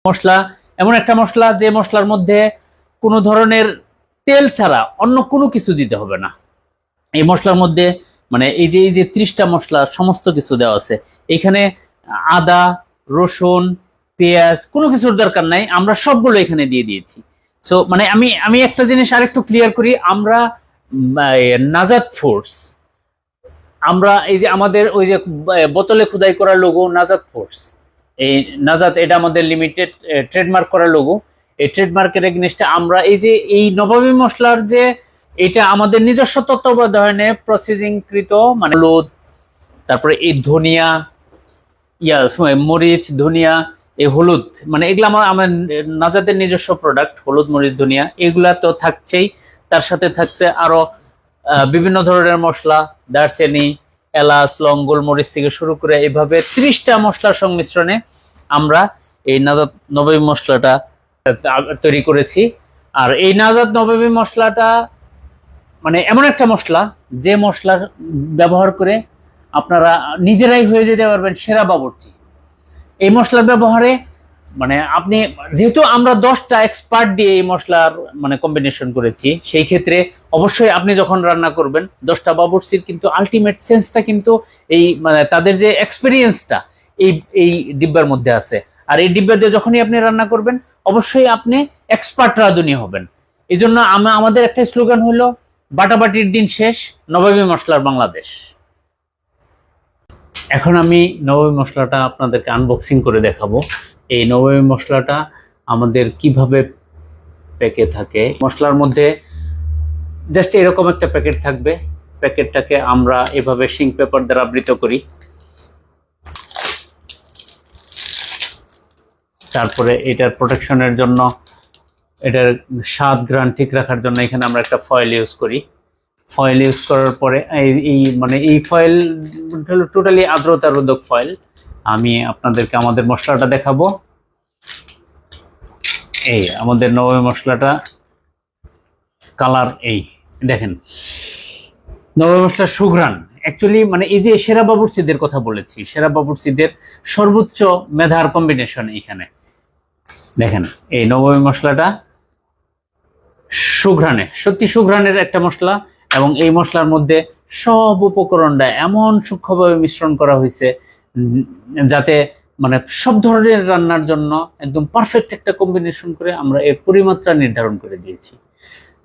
মশলা এমন একটা মশলা যে মশলার মধ্যে কোনো ধরনের তেল ছাড়া অন্য কোনো কিছু দিতে হবে না। এই মশলার মধ্যে মানে এই যে 30টা মশলা সমস্ত কিছু দেওয়া আছে। এখানে আদা, রসুন, পেঁয়াজ কোনো কিছুর দরকার নাই, আমরা সবগুলো এখানে দিয়ে দিয়েছি। সো মানে আমি একটা জিনিস আরেকটু ক্লিয়ার করি, আমরা নাজাত ফুডস, আমরা এই যে আমাদের ওই যে বোতলে খোদাই করা লোগো নাজাত ফুডস, এই নাজাত এটা আমাদের লিমিটেড ট্রেডমার্ক করা লোগো। এই ট্রেডমার্কের এগেইনস্টে আমরা এই যে এই নবাবী মশলার যে এটা আমাদের নিজস্ব তত্ত্বাবধানে প্রসেসিং কৃত, মানে হলুদ, তারপরে এই ধনিয়া, মরিচ, ধনিয়া, এই হলুদ, মানে এগুলো আমার নাজাতের নিজস্ব প্রোডাক্ট। হলুদ, মরিচ, ধনিয়া এগুলা তো থাকছেই, তার সাথে থাকছে আরো বিভিন্ন ধরনের মশলা, দারচিনি, এলাচ, লং, গোলমরিচ থেকে শুরু করে এইভাবে 30টা মশলার সংমিশ্রণে আমরা এই নাজাত নবাবী মশলাটা তৈরি করেছি। আর এই নাজাত নবাবী মশলাটা মানে এমন একটা মশলা যে মশলা ব্যবহার করে আপনারা নিজেরাই হয়ে যেতে পারবেন সেরা বাবুর্চি। এই মশলার ব্যবহারে মানে আপনি, যেহেতু আমরা 10টা এক্সপার্ট দিয়ে এই মশলার মানে কম্বিনেশন করেছি, সেই ক্ষেত্রে অবশ্যই আপনি যখন রান্না করবেন 10টা বাবুর্চির কিন্তু আলটিমেট সেন্সটা কিন্তু এই মানে তাদের যে এক্সপেরিয়েন্সটা এই ডিব্বার মধ্যে আছে। আর এই ডিব্বা দিয়ে যখনই আপনি রান্না করবেন অবশ্যই আপনি এক্সপার্ট রাঁধুনি হবেন। এই জন্য আমাদের একটা স্লোগান হলো বাটাবাটির দিন শেষ, নবাবী মশলার বাংলাদেশ। এখন আমি নবাবী মশলাটা আপনাদেরকে আনবক্সিং করে দেখাবো। এই নবাবী মশলাটা আমাদের কিভাবে প্যাকে থাকে। মশলার মধ্যে জাস্ট এরকম একটা প্যাকেট থাকবে, প্যাকেটটাকে আমরা এভাবে শিং পেপার দ্বারা আবৃত করি। তারপরে এটার প্রোটেকশনের জন্য, এটার স্বাদ ঘ্রাণ ঠিক রাখার জন্য এখানে আমরা একটা ফয়েল ইউজ করি। ফয়েল ইউজ করার পরে এই ফয়েল হলো টোটালি আর্দ্রতা রোধক ফয়েল। আমি আপনাদেরকে আমাদের মশলাটা দেখাবো। এই আমাদের নবাবী মশলাটা কালার, এই দেখেন নবাবী মশলার সুঘ্রাণ। অ্যাকচুয়ালি মানে এই যে সেরা বাবুর্চিদের কথা বলেছি, সেরা বাবুর্চিদের সর্বোচ্চ মেধার কম্বিনেশন এইখানে দেখেন। এই নবাবী মশলাটা সুঘ্রাণে, সত্যি সুঘ্রাণের একটা মশলা, এবং এই মশলার মধ্যে সব উপকরণটা এমন সূক্ষ্মভাবে মিশ্রণ করা হয়েছে যাতে মানে সব ধরনের রান্নার জন্য একদম পারফেক্ট একটা কম্বিনেশন করে আমরা এর পরিমাত্রা নির্ধারণ করে দিয়েছি।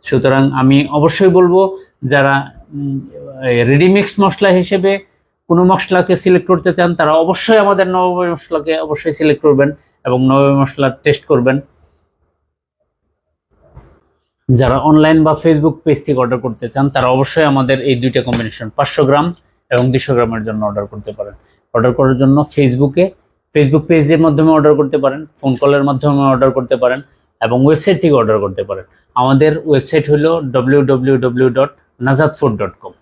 সুতরাং আমি অবশ্যই বলবো, যারা রেডিমিক্স মশলা হিসেবে কোনো মশলাকে সিলেক্ট করতে চান তারা অবশ্যই আমাদের নবাবী মশলাকে অবশ্যই সিলেক্ট করবেন এবং নবাবী মশলা টেস্ট করবেন। যারা অনলাইন বা ফেসবুক পেজ থেকে অর্ডার করতে চান তারা অবশ্যই আমাদের এই দুইটা কম্বিনেশন 500 গ্রাম এবং 200 গ্রামের জন্য অর্ডার করতে পারেন। অর্ডার করার জন্য ফেসবুক পেজের মাধ্যমে অর্ডার করতে পারেন, ফোন কলের মাধ্যমে অর্ডার করতে পারেন এবং ওয়েবসাইট থেকে অর্ডার করতে পারেন। আমাদের ওয়েবসাইট হলো www.najatfood.com।